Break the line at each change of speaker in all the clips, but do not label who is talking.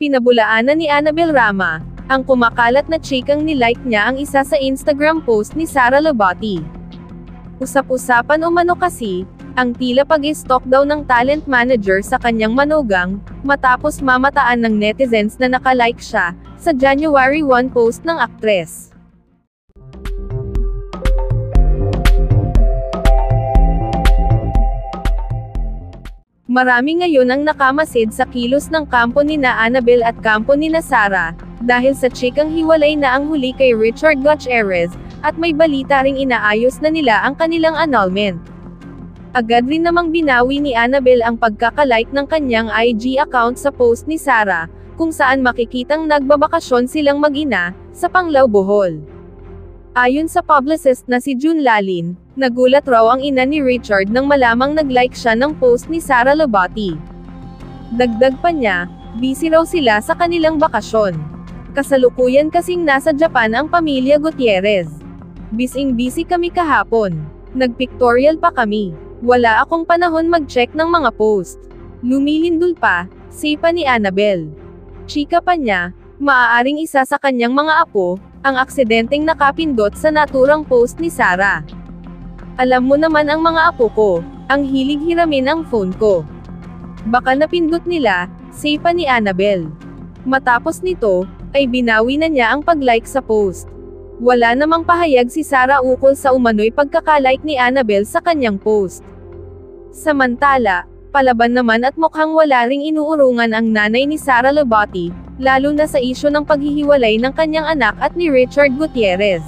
Pinabulaanan ni Annabel Rama ang kumakalat na chikang nilike niya ang isa sa Instagram post ni Sara Loboty. Usap-usapan umano kasi ang tila pag-stalk daw ng talent manager sa kanyang manugang, matapos mamataan ng netizens na nakalike siya sa January 1 post ng aktres. Marami ngayon ang nakamasid sa kilos ng kampo ni na Annabel at kampo ni na Sara, dahil sa chikang hiwalay na ang huli kay Richard Gutierrez, at may balita ring inaayos na nila ang kanilang annulment. Agad rin namang binawi ni Annabel ang pagkakalike ng kanyang IG account sa post ni Sara, kung saan makikitang nagbabakasyon silang mag-ina, sa Panglao, Bohol. Ayon sa publicist na si June Lalin, nagulat raw ang ina ni Richard nang malamang nag-like siya ng post ni Sara Loboty. Dagdag pa niya, busy raw sila sa kanilang bakasyon. Kasalukuyan kasing nasa Japan ang pamilya Gutierrez. Busy kami kahapon. Nagpictorial pa kami. Wala akong panahon mag-check ng mga post. Lumilindol pa, sipa ni Annabel. Chika pa niya, maaaring isa sa kanyang mga apo, ang aksidenteng nakapindot sa naturang post ni Sara. Alam mo naman ang mga apo ko, ang hilig hiramin ang phone ko. Baka napindot nila, sipa ni Annabel. Matapos nito, ay binawi na niya ang pag-like sa post. Wala namang pahayag si Sara ukol sa umano'y pagkakalike ni Annabel sa kanyang post. Samantala, palaban naman at mukhang wala ring inuurungan ang nanay ni Sara Loboty, lalo na sa isyu ng paghihiwalay ng kanyang anak at ni Richard Gutierrez.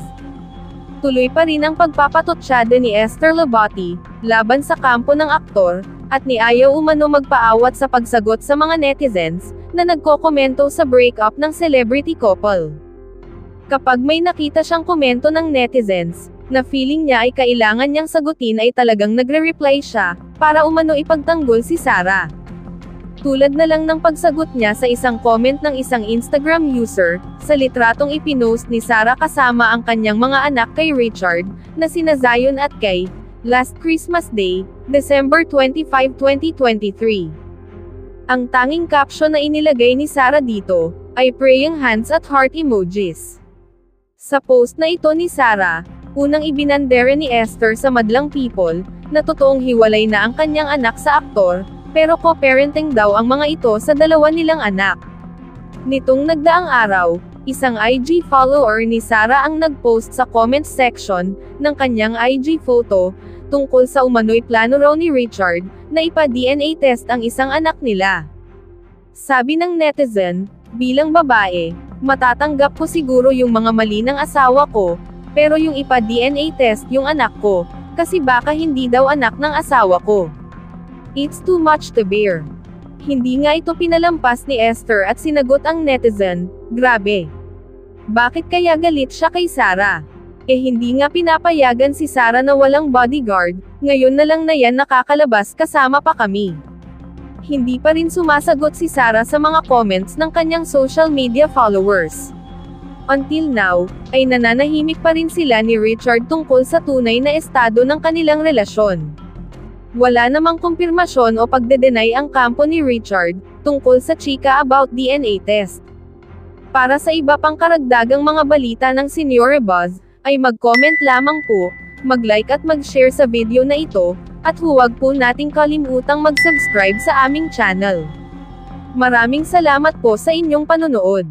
Tuloy pa rin ang pagpapatotsyada ni Esther Loboty, laban sa kampo ng aktor, at ni ayaw umano magpaawat sa pagsagot sa mga netizens, na nagkokomento sa breakup ng celebrity couple. Kapag may nakita siyang komento ng netizens, na feeling niya ay kailangan niyang sagutin ay talagang nagre-reply siya, para umano ipagtanggol si Sara. Tulad na lang ng pagsagot niya sa isang comment ng isang Instagram user, sa litratong ipinost ni Sara kasama ang kanyang mga anak kay Richard, na sina Zion at Kay, last Christmas Day, December 25, 2023. Ang tanging caption na inilagay ni Sara dito, ay praying hands at heart emojis. Sa post na ito ni Sara, unang ibinandera ni Esther sa madlang people, na totoong hiwalay na ang kanyang anak sa aktor, pero co-parenting daw ang mga ito sa dalawa nilang anak. Nitong nagdaang araw, isang IG follower ni Sara ang nag-post sa comment section, ng kanyang IG photo, tungkol sa umano'y plano raw ni Richard, na ipa-DNA test ang isang anak nila. Sabi ng netizen, bilang babae, matatanggap ko siguro yung mga mali ng asawa ko, pero yung ipa-DNA test yung anak ko, kasi baka hindi daw anak ng asawa ko. It's too much to bear. Hindi nga ito pinalampas ni Esther at sinagot ang netizen, grabe. Bakit kaya galit siya kay Sara? Hindi nga pinapayagan si Sara na walang bodyguard, ngayon na lang na yan nakakalabas kasama pa kami. Hindi pa rin sumasagot si Sara sa mga comments ng kanyang social media followers. Until now, ay nananahimik pa rin sila ni Richard tungkol sa tunay na estado ng kanilang relasyon. Wala namang kumpirmasyon o pagde-deny ang kampo ni Richard, tungkol sa chika about DNA test. Para sa iba pang karagdagang mga balita ng Senyore Buzz, ay mag-comment lamang po, mag-like at mag-share sa video na ito, at huwag po nating kalimutang mag-subscribe sa aming channel. Maraming salamat po sa inyong panonood.